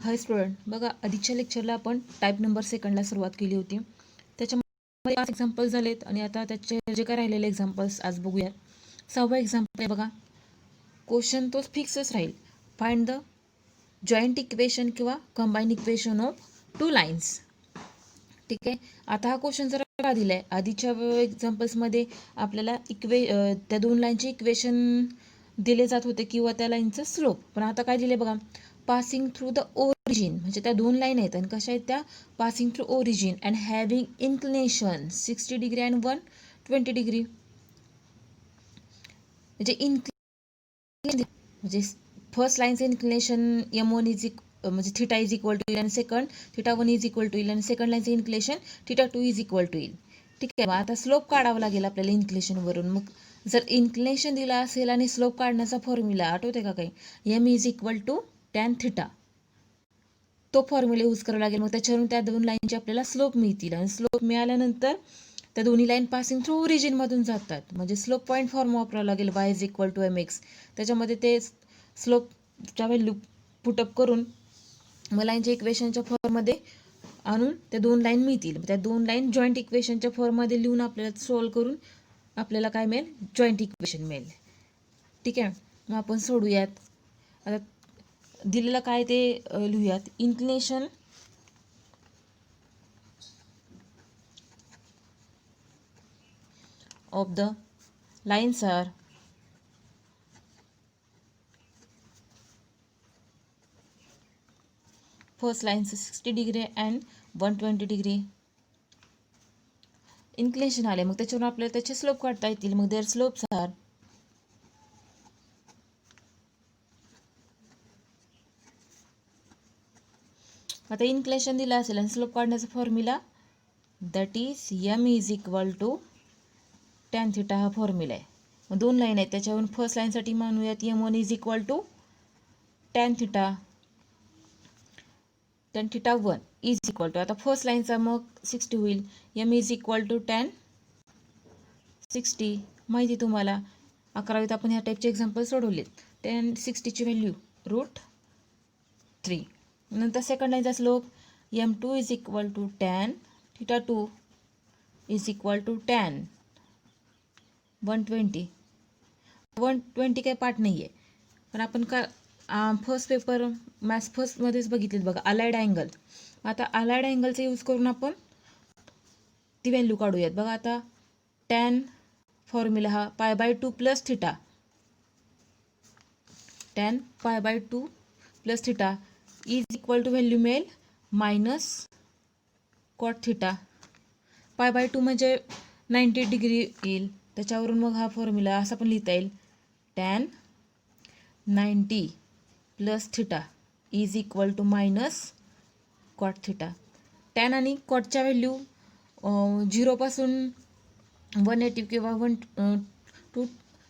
हाय student, बघा आधीच्या लेक्चरला आपण टाईप नंबर सेकंडला सुरुवात केली होती. त्याच्यामध्ये 5 एक्झाम्पल्स झालेत आणि आता त्याचे जे काय राहिलेले एक्झाम्पल्स आज बघूयात. 6वा एक्झाम्पल आहे बघा. क्वेश्चन तोच फिक्सच राहील. फाइंड द जॉईंट इक्वेशन किंवा कंबाईन इक्वेशन ऑफ 2 लाईन्स. ठीक आहे. आता हा क्वेश्चन जरा का दिलाय, आधीच्या एक्झाम्पल्समध्ये आपल्याला त्या 2 लाईनचे इक्वेशन दिले जात होते किंवा त्या लाईनचं स्लोप. पण आता काय दिले बघा, पासिंग थ्रू द ओरिजिन, म्हणजे त्या 2 लाईन आहेत आणि कशा आहेत त्या, passing through origin and having inclination 60 degree and 120 degree. म्हणजे फर्स्ट लाईनचं इन्क्लिनेशन M1 म्हणजे थिटा इज इक्वल टू आणि second theta 1 is equal to आणि सेकंड लाईनचं inclination theta 2 is equal to. ठीक आहे. आता स्लोप काढावा लागेल आपल्याला इन्क्लिनेशनवरून. मग जर इन्क्लिनेशन दिला असेल आणि स्लोप काढण्याचा फॉर्म्युला आठवते का काही, M is equal to tan theta, तो फॉर्म्युला यूज करावा लागेल. मग त्याच्यावरून त्या 2 लाईनचे आपल्याला स्लोप मिळतील आणि स्लोप मिळाल्यानंतर त्या दोन्ही लाईन पासिंग थ्रू ओरिजिनमधून जातात. म्हणजे स्लोप पॉईंट फॉर्म वापरावा लागेल, y is equal to mx. त्याच्यामध्ये ते स्लोपच्या व्हॅल्यू पुटअप करून मग लाईनच्या इक्वेशनच्या फॉर्ममध्ये आणून त्या 2 लाईन मिळतील. त्या 2 लाईन जॉईंट इक्वेशनच्या फॉर्ममध्ये लिहून आपल्याला सॉल्व करून आपल्याला काय मिळेल, जॉईंट इक्वेशन मिळेल. ठीक आहे. मग आपण सोडूयात. आता दिलेलं काय ते लिहूयात. Inclination of the lines are first lines 60 degree and 120 degree. Inclination आले, मग त्याच्यावरून आपल्याला त्याचे स्लोप काढता येतील. मग देअर स्लोप्स आर आता इन्क्लिनेशन दिलं असेल आणि स्लोप काढण्याचा formula that is M is equal to tan theta, हा फॉर्म्युला आहे. मग 2 लाईन आहेत, त्याच्यावरून फर्स्ट लाईनसाठी मानूयात M1 is equal to tan theta 1 is equal to, आता फर्स्ट लाईनचा मग 60 होईल. M is equal to tan 60 माहिती तुम्हाला, 11वीत आपण ह्या टाईपचे एक्झाम्पल सोडवलेत. टॅन 60ची व्हॅल्यू √3. नंतर सेकंड लाईनचा slope M2 is equal to tan theta 2 is equal to tan 120 काही पार्ट नाही आहे, पण आपण का फर्स्ट पेपर मॅथ्स फर्स्टमध्येच बघितलेत बघा, अलाइड अँगल. आता अलाइड अँगलचा यूज करून आपण ती व्हॅल्यू काढूयात. बघा आता टॅन फॉर्म्युला हा π/2 plus theta, tan π/2 plus theta is equal to value मिळेल मायनस कॉट थिटा. π/2 म्हणजे 90 डिग्री येईल. त्याच्यावरून मग हा फॉर्म्युला असा पण लिहिता येईल, tan 90 plus theta is equal to minus cot theta. Tan आणि कॉटच्या व्हॅल्यू 0पासून 180 किंवा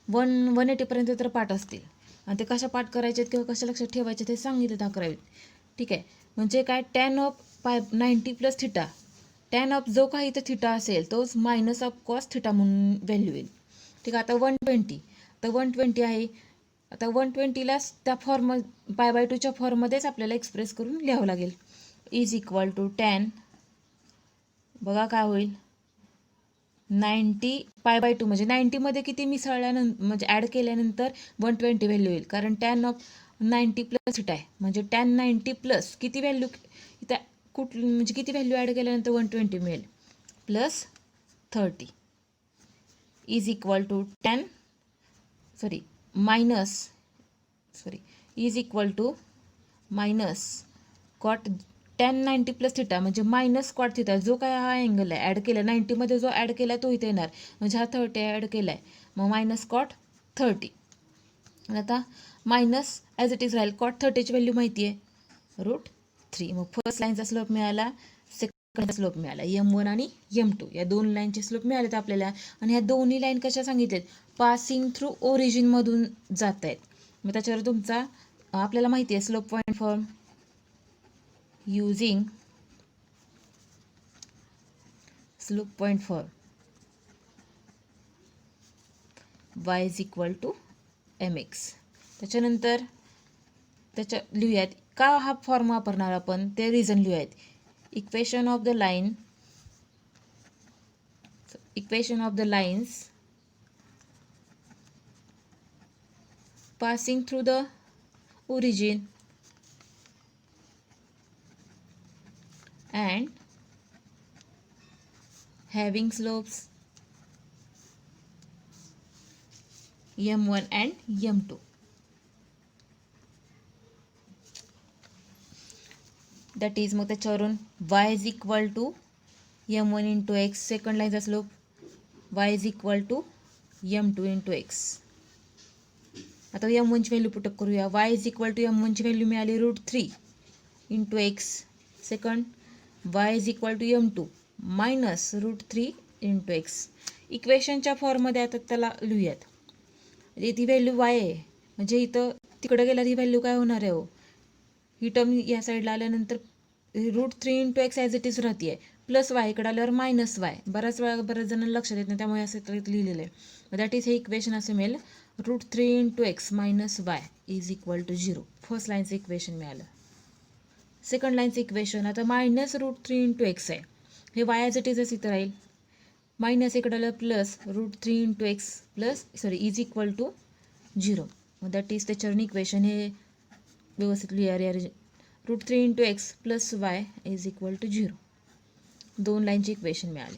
180पर्यंत तर पाठ असतील आणि ते कशा पाठ करायचे किंवा कशा लक्षात ठेवायचे ते सांगितले 11वीत. ठीक आहे. म्हणजे काय, tan of 90 plus theta, tan of जो काही इथं थिटा असेल तोच मायनस ऑफ कॉस थिटा म्हणून व्हॅल्यू येईल. ठीक आहे. आता 120, तर 120 आहे. आता 120ला त्या π/2च्या फॉर्ममध्येच आपल्याला एक्सप्रेस करून लिहावं लागेल. इज इक्वल टू टॅन, बघा काय होईल, 90 π/2 म्हणजे 90मध्ये किती मिसळल्यानंतर म्हणजे ॲड केल्यानंतर 120 व्हॅल्यू येईल. कारण टॅन ऑफ 90 प्लस थिटा आहे, म्हणजे टॅन 90 प्लस किती व्हॅल्यू इथं म्हणजे किती व्हॅल्यू ॲड केल्यानंतर 120 मिळेल, plus 30 is equal to is equal to minus cot tan 90 plus theta म्हणजे मायनस कॉट थिटा, जो काय हा अँगल आहे ॲड केला 90मध्ये, जो ॲड केला तो इथे येणार, म्हणजे हा 30 ॲड केला आहे, मग मायनस कॉट 30. आता मायनस ॲज इट इज राहील. कॉट 30ची व्हॅल्यू माहिती आहे √3. मग फर्स्ट लाईनचा स्लोप मिळाला, सेकंडचा स्लोप मिळाला. M1 आणि M2 या 2 लाईनचे स्लोप मिळालेत आपल्याला. आणि ह्या दोन्ही लाईन कशा सांगितलेत, पासिंग थ्रू ओरिजिनमधून जात आहेत. मग त्याच्यावर तुमचा आपल्याला माहिती आहे slope point form using slope point for y is equal to mx. त्याच्यानंतर त्याच्या लिहूयात का हा फॉर्म वापरणार आपण ते रिझन लिहूयात. Equation of the lines passing through the origin and having slopes m1 and m2. That is मग त्याच्यावरून y is equal to m1 into x, second लाईनचा slope y is equal to m2 into x. आता m1 ची value put up करूया. y is equal to m1 ची value मिळाली √3 into x. Second y is equal to m2 minus √3 into x. इक्वेशनच्या फॉर्ममध्ये आता त्याला लिहूयात. ती व्हॅल्यू y आहे म्हणजे इथं तिकडे गेल्यावर ही व्हॅल्यू काय होणार आहे हो, ही टर्म या साईडला आल्यानंतर √3 into x as it is राहते प्लस y, इकडे आल्यावर मायनस y. बऱ्याच जणांना लक्षात येत नाही त्यामुळे असं लिहिलेलं आहे. दॅट इज हे इक्वेशन असं मिळेल √3 into x minus y is equal to 0. First लाईनचं इक्वेशन मिळालं. सेकंड लाईनचं इक्वेशन आता मायनस √3 into x आहे, हे y ॲज इट इजच इथं राहील. मायनस इकडे आलं plus √3 into x is equal to 0. That is त्याच्यावरून इक्वेशन हे व्यवस्थित लिहा. √3 into x plus y is equal to 0. दोन लाईनचे इक्वेशन मिळाले.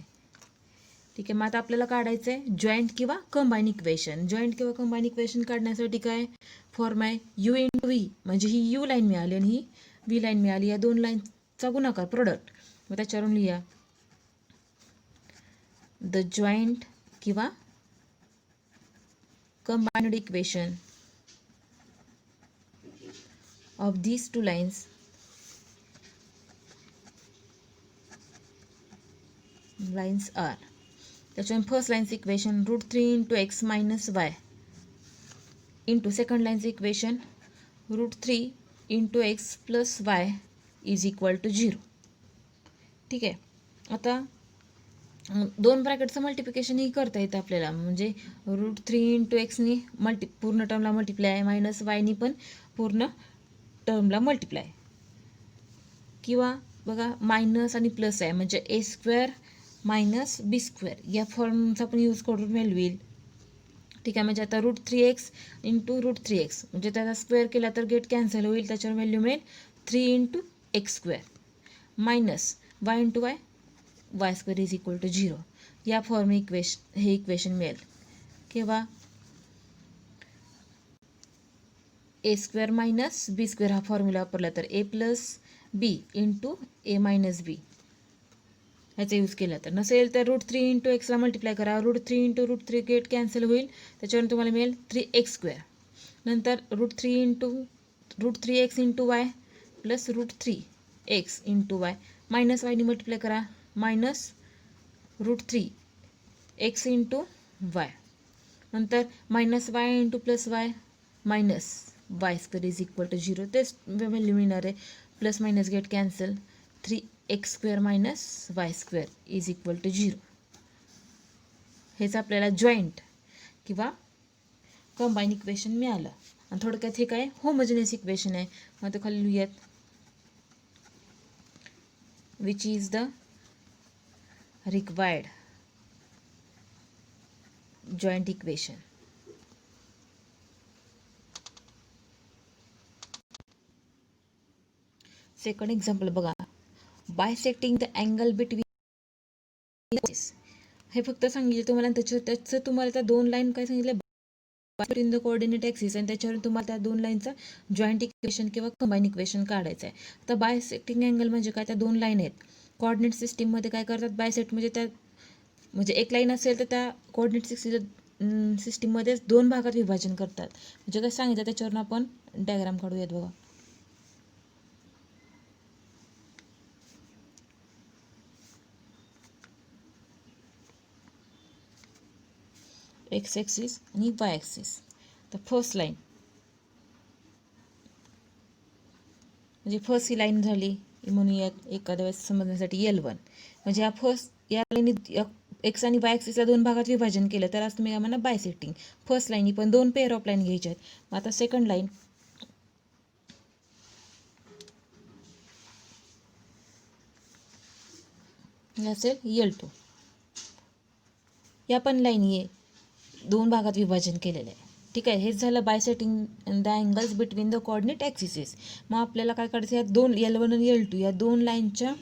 ठीक आहे. मग आता आपल्याला काढायचं आहे जॉईंट किंवा कंबाईन इक्वेशन. जॉईंट किंवा कंबाईन इक्वेशन काढण्यासाठी काय फॉर्म आहे, u into v, म्हणजे ही u लाईन मिळाली आणि ही v लाईन मिळाली. या दोन लाईनचा गुणाकार प्रोडक्ट. मग त्याच्यावरून लिहा द जॉईंट किंवा combined equation of these two lines are. त्याच्यामुळे फर्स्ट लाईनचं equation √3 into x minus y into second लाईनचं equation √3 into x plus y is equal to 0. ठीक आहे. आता दोन ब्रॅकेटचं मल्टिप्लिकेशनही करता येतं आपल्याला, म्हणजे √3 into x नी पूर्ण टर्मला मल्टिप्लाय, मायनस y नी पण पूर्ण टर्मला मल्टिप्लाय. किंवा बघा मायनस आणि प्लस आहे म्हणजे a² मायनस b², या फॉर्मचा पण यूज करून व्हॅल्यू येईल. ठीक आहे. म्हणजे आता √3x इंटू √3x म्हणजे त्याचा स्क्वेअर केला तर गेट कॅन्सल होईल, त्याच्यावर व्हॅल्यू मिळेल 3 into x² minus y into y² is equal to 0. या फॉर्म हे इक्वेशन मिळेल. किंवा a² मायनस b² हा फॉर्म्युला वापरला तर a plus b into a minus b ह्याचा यूज केला. तर नसेल तर √3 into x ला मल्टिप्लाय करा, √3 into √3 गेट कॅन्सल होईल, त्याच्यावर तुम्हाला मिळेल 3x². नंतर √3x into y plus √3x into y minus y नी मल्टिप्लाय करा, मायनस √3x इंटू y. नंतर minus y into plus y minus y² is equal to 0. तेच व्हॅल्यू मिळणार आहे. Plus minus get cancel, 3x² minus y² is equal to 0. हेच आपल्याला joint किंवा combine equation मिळालं. आणि थोडक्यात हे काय होमोजिनियस इक्वेशन आहे. मग ते खाली लिहूयात which is the required joint equation. Second example बघा, बायसेक्टिंग द अँगल बिटवीन. हे फक्त सांगितलं तुम्हाला, त्याचं तुम्हाला त्या दोन लाईन काय सांगितलं, इन द कोऑर्डिनेट ॲक्सिस, आणि त्याच्यावरून तुम्हाला त्या दोन लाईनचा जॉईंट इक्वेशन किंवा कंबाईन इक्वेशन काढायचं आहे. तर बायसेक्टिंग अँगल म्हणजे काय, त्या दोन लाईन आहेत. कोऑर्डिनेट सिस्टीममध्ये काय करतात, बायसेक्ट म्हणजे एक लाईन असेल तर त्या कोऑर्डिनेट सिस्टीममध्येच दोन भागात विभाजन करतात. म्हणजे काय सांगितलं त्याच्यावरून आपण डायग्राम काढूयात बघा. एक्स ॲक्सिस आणि वाय ॲक्सिस. तर फर्स्ट लाईन म्हणजे फर्स्ट ही लाईन झाली म्हणूयात एखाद्या वेळेस समजण्यासाठी L1. म्हणजे या लाईनीत एक्स आणि वाय ॲक्सिसला दोन भागात विभाजन केलं तर आज तुम्ही आम्हाला बायसेक्टिंग. फर्स्ट लाईन पण दोन पेअर ऑफ लाईन घ्यायच्या आहेत. मग आता सेकंड लाईन हे असेल L2. या पण लाईन ये 2 भागात विभाजन केलेलं आहे. ठीक आहे, हेच झालं bisecting the angles between the coordinate axes. मग आपल्याला काय करायचं, या दोन L1 आणि L2 या 2 लाईनच्या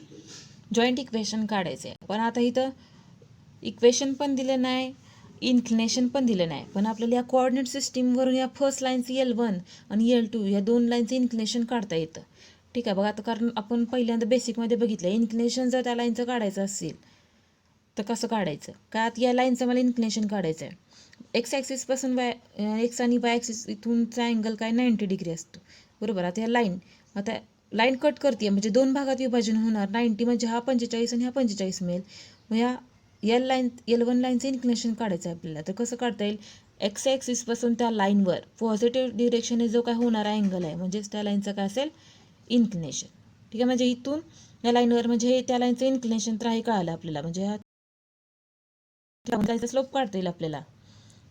जॉईंट इक्वेशन काढायचं आहे. पण आता इथं इक्वेशन पण दिलं नाही, इन्क्लिनेशन पण दिलं नाही, पण आपल्याला या कोऑर्डिनेट सिस्टीमवरून या फर्स्ट लाईनचं L1 आणि L2 या 2 लाईनचं इन्क्लिनेशन काढता येतं. ठीक आहे बघा, आता कारण आपण पहिल्यांदा बेसिकमध्ये बघितलं, इन्क्लिनेशन जर त्या लाईनचं काढायचं असेल तर कसं काढायचं. का आता या लाईनचं मला इन्क्लिनेशन काढायचं आहे. एक्स ॲक्सिसपासून एक्स आणि वाय ॲक्सिस इथूनचा अँगल काय 90 डिग्री असतो, बरोबर. आता या लाईन कट करते, म्हणजे 2 भागात विभाजन होणार. 90 म्हणजे हा 45 आणि हा 45 मिळेल. मग या L1 लाईनचं इन्क्लिनेशन काढायचं आहे आपल्याला. तर कसं काढता येईल, एक्स ॲक्सिसपासून त्या लाईनवर पॉझिटिव्ह डिरेक्शनने जो काय होणारा अँगल आहे, म्हणजेच त्या लाईनचं काय असेल इन्क्लिनेशन. ठीक आहे, म्हणजे इथून या लाईनवर म्हणजे हे त्या लाईनचं इन्क्लिनेशन तर आहे कळालं आपल्याला. म्हणजे हा स्लोप काढता येईल आपल्याला.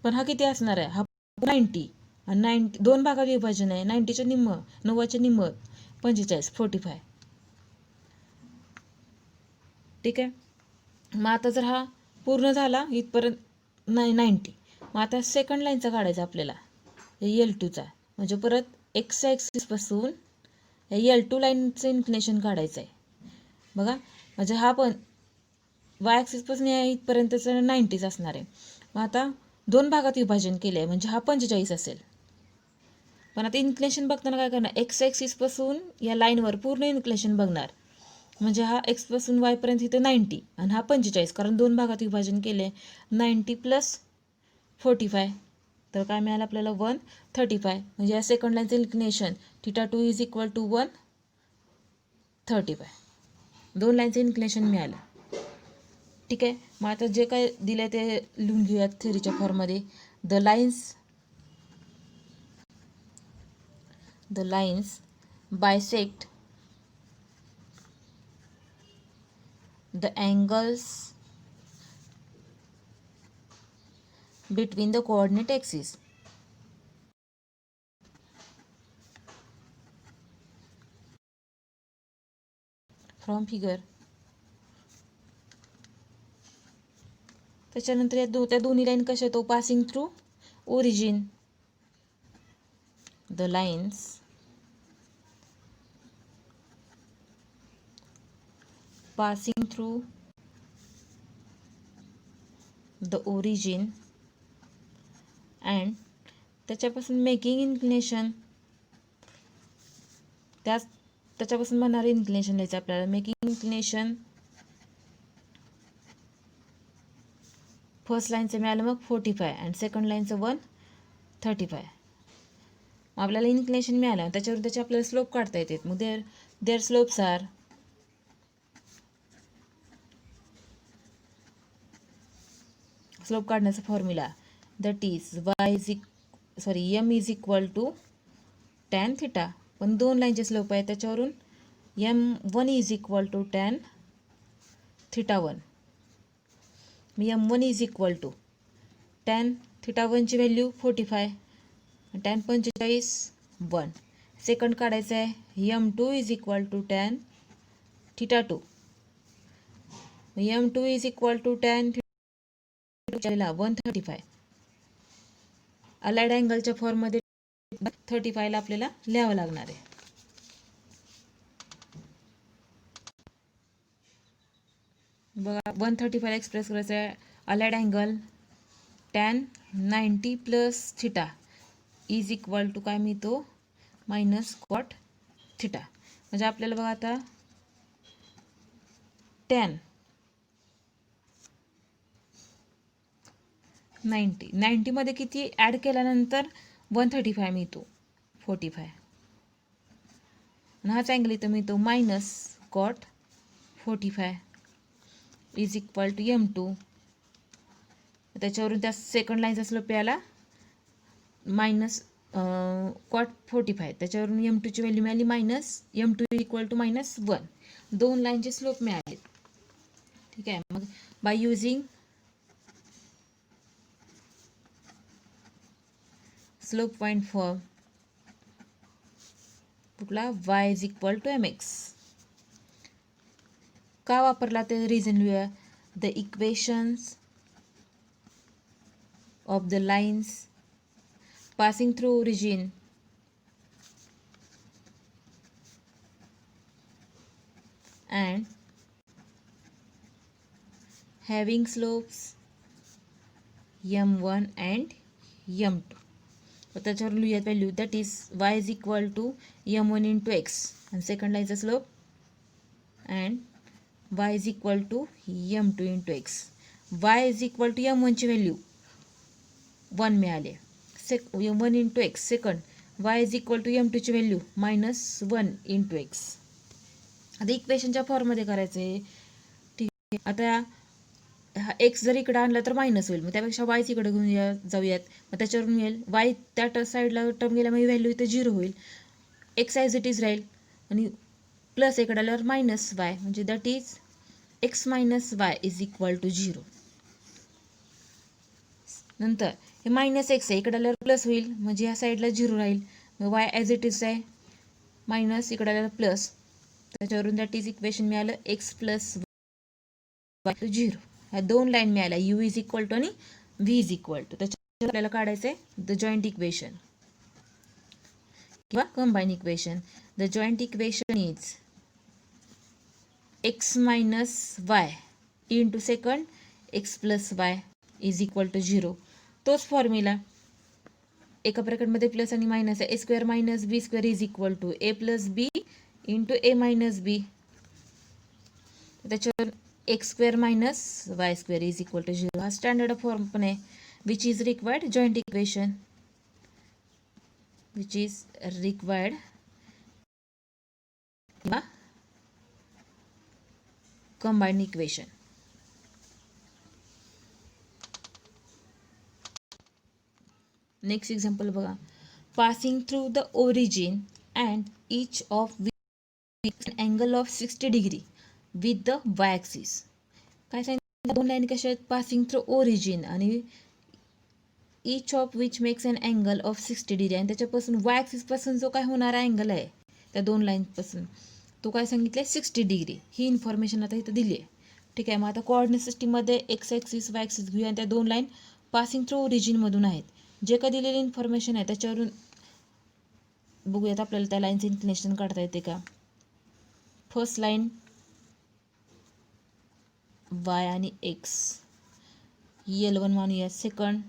पण हा किती असणार आहे, हा 90 आणि 90 2 भागात विभाजन आहे. 90च्या निम्म, 90च्या निम्म 45 45. ठीक आहे, मग आता जर हा पूर्ण झाला इथपर्यंत 90, मग आता सेकंड लाईनचा काढायचा आपल्याला L2चा. म्हणजे परत एक्स ॲक्सिसपासून L2 लाईनचं इन्क्लिनेशन काढायचं आहे. बघा, म्हणजे हा पण वाय ॲक्सिसपासून या इथपर्यंतचं 90च असणार आहे. मग आता 2 भागात विभाजन केलं आहे, म्हणजे हा 45 असेल. पण आता इन्क्लिनेशन बघताना काय करणार, एक्स ॲक्सिसपासून या लाईनवर पूर्ण इन्क्लिनेशन बघणार. म्हणजे हा एक्सपासून वायपर्यंत इथं 90 आणि हा 45, कारण 2 भागात विभाजन केले. 90 + 45, तर काय मिळालं आपल्याला 135. म्हणजे या सेकंड लाईनचं इन्क्लिनेशन θ2 = 135. 2 लाईनचं इन्क्लिनेशन मिळालं. ठीक आहे, मग आता जे काय दिलं ते लिहून घेऊयात थेरीच्या फॉर्ममध्ये. The lines bisect the angles between the coordinate axes. From figure. त्याच्यानंतर त्या दोन्ही लाईन कशा आहेत, passing through origin. The lines passing through the origin and त्याच्यापासून मेकिंग इन्क्लिनेशन, त्याच्यापासून बनणारे इन्क्लिनेशन लिहायचं आपल्याला. मेकिंग इन्क्लिनेशन फर्स्ट लाईनचं मिळालं मग 45 आणि सेकंड लाईनचं 135. आपल्याला इन्क्लिनेशन मिळालं, त्याच्यावर त्याचे आपल्याला स्लोप काढता येतात. मग देअर स्लोप्स आर स्लोप काढण्याचा formula that is m = tan θ. पण 2 लाईनचे स्लोप आहे, त्याच्यावरून m1 = tan θ1. m1 = tan θ1 ची व्हॅल्यू 45, tan 45 1. सेकंड काढायचं आहे m2 = tan θ2. m2 = tan 135. Allied अँगलच्या फॉर्ममध्ये 35 ला आपल्याला लिहावं लागणार आहे. बघा, 135 एक्सप्रेस करायचं आहे. अलाइड अँगल tan 90 + θ = काय मिळतो, -cot θ. म्हणजे आपल्याला बघा आता tan 90 मध्ये किती ॲड केल्यानंतर 135 मिळतो, 45. आणि हाच अँगल इथं मिळतो -cot 45 = m2. त्याच्यावरून त्या सेकंड लाईनचा स्लोप याला cot 45, त्याच्यावरून m2 ची व्हॅल्यू मिळाली m2 = -1. 2 लाईनचे स्लोप मिळाले. ठीक आहे, मग by using slope point form कुठला y = mx. का वापरला ते रिझन लिहूया. The equations of the lines passing through origin and having slopes m1 and m2. तर त्याच्यावर लिहूयात value that is y is equal to m1 into x आणि second लाईनचा slope and y is equal to m2 into x. y is equal to m1ची value 1 मिळाले. 1 into x second y is equal to m2ची value -1 into x. आता इक्वेशनच्या फॉर्ममध्ये करायचं आहे. ठीक आहे. आता हा एक्स जर इकडे आणला तर मायनस होईल, मग त्यापेक्षा वायच इकडे घेऊन जाऊयात. मग त्याच्यावरून मिळेल वाय त्या साईडला टर्म गेल्यामुळे व्हॅल्यू इथे 0 होईल. एक्स ॲज इट इज राहील आणि प्लस इकडे आल्यावर मायनस वाय म्हणजे that is X minus Y is equal to 0. नंतर हे मायनस एक्स आहे, इकडे आल्यावर प्लस होईल म्हणजे ह्या साईडला 0 राहील. मग वाय ॲज इट इज आहे मायनस इकडे आल्यावर प्लस, त्याच्यावरून दॅट इज इक्वेशन मिळालं एक्स प्लस वाय टू 0. ह्या दोन लाईन मिळाल्या यू इज इक्वल टू आणि व्ही इज इक्वल टू. त्याच्यावर आपल्याला काढायचं आहे द जॉईंट इक्वेशन किंवा combine equation. The joint equation is X minus Y into second X plus Y is equal to 0. तोच फॉर्म्युला एका ब्रॅकेटमध्ये प्लस आणि मायनस आहे. ए square minus b square is equal to a plus b into a minus b. त्याच्यावर x square minus y square is equal to 0. हा standard form पण आहे which is required joint equation, which is required किंवा combined equation. Next example बघा. Passing through the origin and each of with angle of 60 degree with the y axis. काय सांगितलं, दोन line कशा आहेत, पासिंग थ्रू ओरिजिन आणि each of which makes an angle of 60 degree. आणि त्याच्यापासून Y ॲक्सिसपासून जो काय होणारा अँगल आहे त्या दोन लाईनपासून तो काय सांगितलं आहे 60 डिग्री. ही इन्फॉर्मेशन आता इथं दिली आहे. ठीक आहे. मग आता कोऑर्डिनेट सिस्टीममध्ये एक्स ॲक्सिस वाय ॲक्सिस घेऊया आणि त्या दोन लाईन पासिंग थ्रू ओरिजिनमधून आहेत. जे काय दिलेली इन्फॉर्मेशन आहे त्याच्यावरून बघूयात आपल्याला त्या लाईनचं इन्क्लिनेशन काढता येते का. फर्स्ट लाईन वाय आणि एक्स L1 मानूया, सेकंड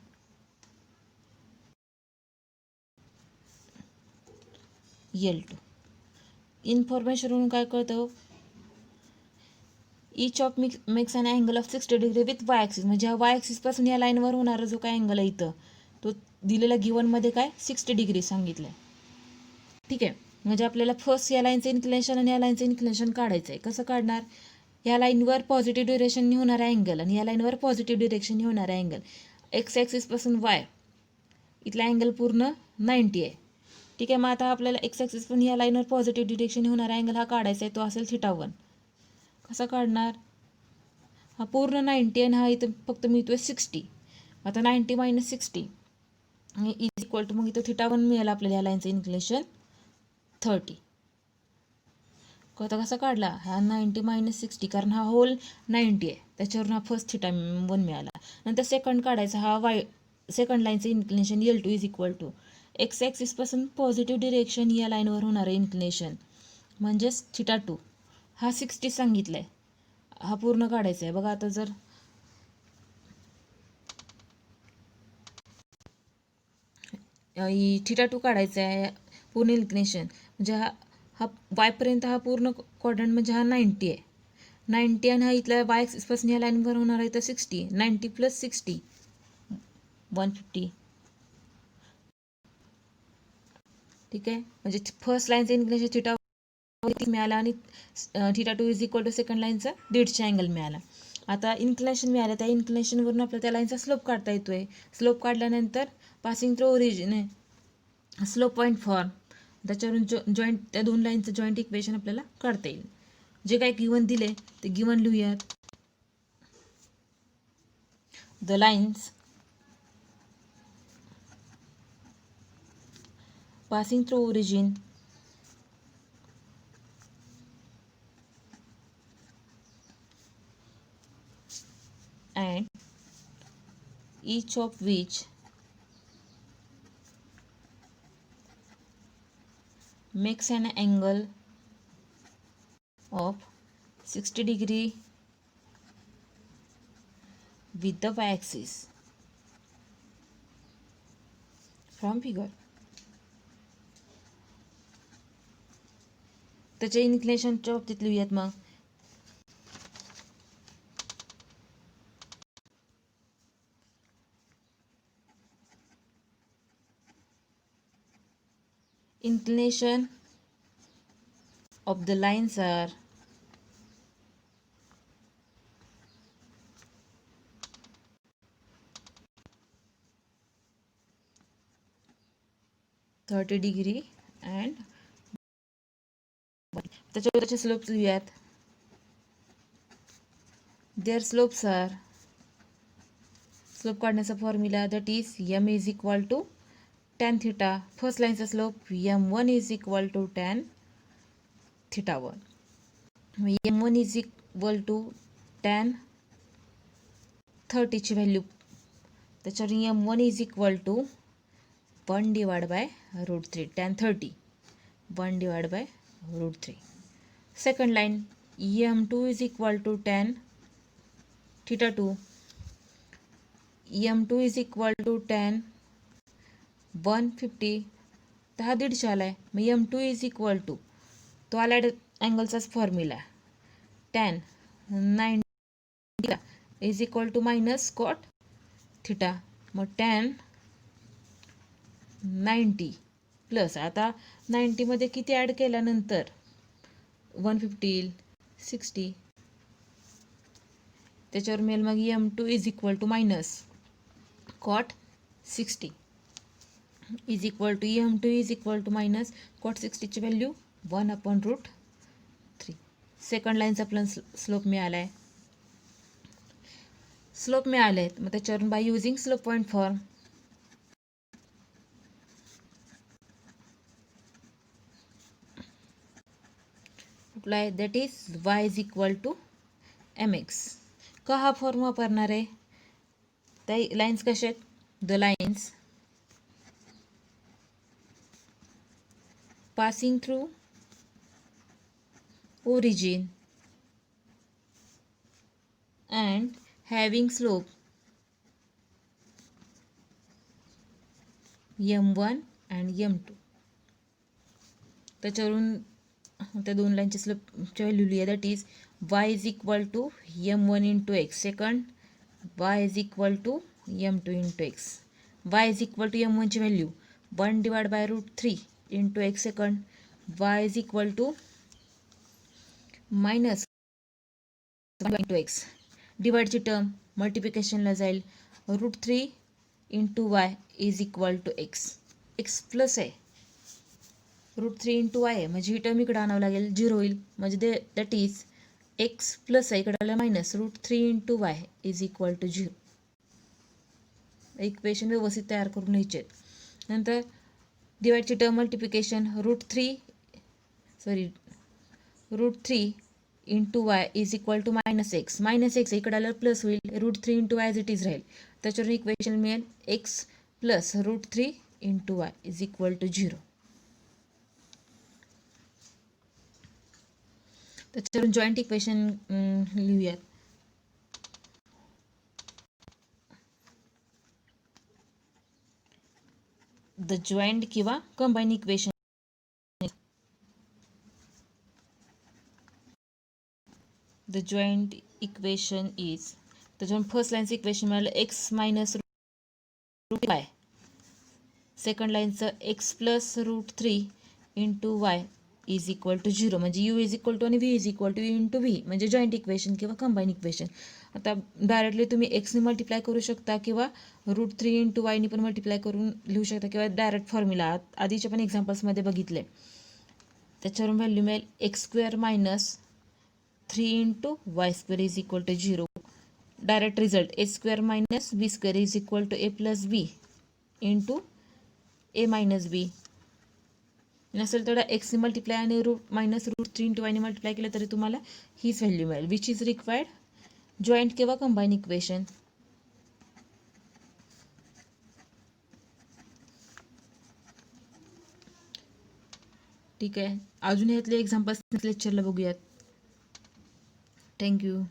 L2. इन्फॉर्मेशनवरून काय कळतं, each of makes an angle of 60 degree with Y axis. म्हणजे हा वाय ॲक्सिसपासून या लाईनवर होणारा जो काय अँगल आहे इथं तो दिलेला गिवनमध्ये काय 60 डिग्री सांगितलं आहे. ठीक आहे. म्हणजे आपल्याला फर्स्ट या लाईनचं इन्क्लिनेशन आणि या लाईनचं इन्क्लिनेशन काढायचं आहे. कसं काढणार, या लाईनवर पॉझिटिव्ह डिरेक्शनने होणारा अँगल आणि या लाईनवर पॉझिटिव्ह डिरेक्शनने होणारा अँगल. एक्स ॲक्सिसपासून वाय इथला अँगल पूर्ण 90 आहे. ठीक आहे. मग आता आपल्याला एक्स ॲक्सिस पण या लाईनवर पॉझिटिव्ह डिरेक्शनने होणारा अँगल हा काढायचा आहे, तो असेल θ1. कसा काढणार, हा पूर्ण 90 आणि हा इथं फक्त मिळतोय 60. आता 90 मायनस 60 इज इक्वल टू, मग इथं θ1 मिळालं आपल्याला या लाईनचं इन्क्लिनेशन 30. आता कसा काढला, हा 90 मायनस 60 कारण हा होल 90 आहे त्याच्यावरून हा फर्स्ट θ1 मिळाला. नंतर सेकंड काढायचा, हा वाय सेकंड लाईनचं inclination L2 is equal to x ॲक्सिसपासून पॉझिटिव्ह डिरेक्शन या लाईनवर होणारं इन्क्लिनेशन म्हणजेच θ2. हा 60 सांगितलं आहे, हा पूर्ण काढायचा आहे. बघा आता जर θ2 काढायचा आहे पूर्ण इन्क्लिनेशन म्हणजे हा हा वायपर्यंत हा पूर्ण क्वाड्रंट म्हणजे हा 90 आहे. 90 आणि हा इथल्या वाय ॲक्सिसपासून या लाईनवर होणार आहे तर 60. 90 प्लस 60 150. ठीक आहे. म्हणजे फर्स्ट लाईनचं इन्क्लिनेशन θ मिळाला आणि θ2 इज इक्वल टू सेकंड लाईनचा 150 अँगल मिळाला. आता इन्क्लिनेशन मिळालं, त्या इन्क्लिनेशनवरून आपल्याला त्या लाईनचा स्लोप काढता येतोय. स्लोप काढल्यानंतर पासिंग थ्रू ओरिजिन आहे स्लोप पॉईंट फॉर्म, त्याच्यावरून जॉईंट त्या दोन लाईनचं जॉईंट इक्वेशन आपल्याला काढता येईल. जे काही गिवन दिले ते गिवन लिहूयात. The lines passing through origin and each of which makes an angle of 60 degree with the y-axis from figure. त्याच्या इन्क्लिनेशनच्या बाबतीत लिहूयात मग. Inclination of the lines are 30 degree and त्याचे स्लोप्स लिहूयात. देअर स्लोप्स आर, स्लोप काढण्याचा formula that is m is equal to tan theta. First लाईनचा slope m1 is equal to tan theta 1. m1 is equal to tan 30 ची value, त्याच्यावर m1 is equal to 1 divide by √3 tan 30 1 divide by √3. Second line m2 is equal to tan theta 2. m2 is equal to tan 150. तर हा 150 आलाय. मग m2 is equal to तो आला अँगलचाच formula tan 90 is equal to minus cot theta. मग tan 90 plus आता 90 मध्ये किती ॲड केल्यानंतर 150 येईल 60. त्याच्यावर मिळेल मग m2 is equal to minus cot 60 is equal to m2 is equal to minus cot 60 ची व्हॅल्यू 1/√3. सेकंड लाईनचा आपल्याला स्लोप मिळालाय. स्लोप मिळाले मग त्याच्यावरून by using slope point form apply that is y is equal to mx. का हा form वापरणार आहे? त्या लाईन्स कशा आहेत? The lines passing through origin and having slope m1 and m2. त्याच्यावरून त्या दोन लाईनच्या स्लोपची व्हॅल्यू लिहिली that is y is equal to m1 into x. Second y is equal to m2 into x. y is equal to m1 ची value 1 divide by √3 into x. Second y is equal to minus into x. डिवाइडची term मल्टिप्लिकेशनला जाईल √3 into y is equal to x. x plus आहे √3 into y आहे म्हणजे ही term इकडे आणावं लागेल 0 होईल म्हणजे दॅट इज x प्लस आहे इकडे आलं minus √3 into y is equal to 0. Equation व्यवस्थित तयार करून घ्यायचे. नंतर डिवाइडची term multiplication √3 into y is equal to minus x. Minus x इकडे आलं प्लस होईल √3 इंटू y इट इज राहील. त्याच्यावर इक्वेशन मिळेल x plus √3 into y is equal to 0. त्याच्यावरून जॉईंट इक्वेशन लिहूयात. द जॉईंट किंवा combine equation the joint equation is त्याच्यावरून फर्स्ट लाईनचं इक्वेशन मिळालं x मायनस √y. सेकंड लाईनचं x plus √3 into y is equal to 0 म्हणजे u is equal to आणि v is equal to into v म्हणजे joint equation किंवा combine equation. आता directly तुम्ही एक्सने मल्टिप्लाय करू शकता किंवा √3 इंटू वायने पण मल्टिप्लाय करून लिहू शकता किंवा डायरेक्ट फॉर्म्युला आधीच्या पण एक्झाम्पल्समध्ये बघितले. त्याच्यावरून व्हॅल्यू मिळेल x² minus 3 into y² is equal to 0. Direct result a² minus b² is equal to a plus b into a minus b. नसेल तर x मल्टिप्लाय आणि मायनस √3 इंटू वायने मल्टिप्लाय केलं तरी तुम्हाला हीच व्हॅल्यू मिळेल विच इज रिक्वायर्ड जॉईंट किंवा कंबाईन इक्वेशन. ठीक आहे, अजून यातले एक्झाम्पल्स लेक्चरला बघूयात. थँक्यू.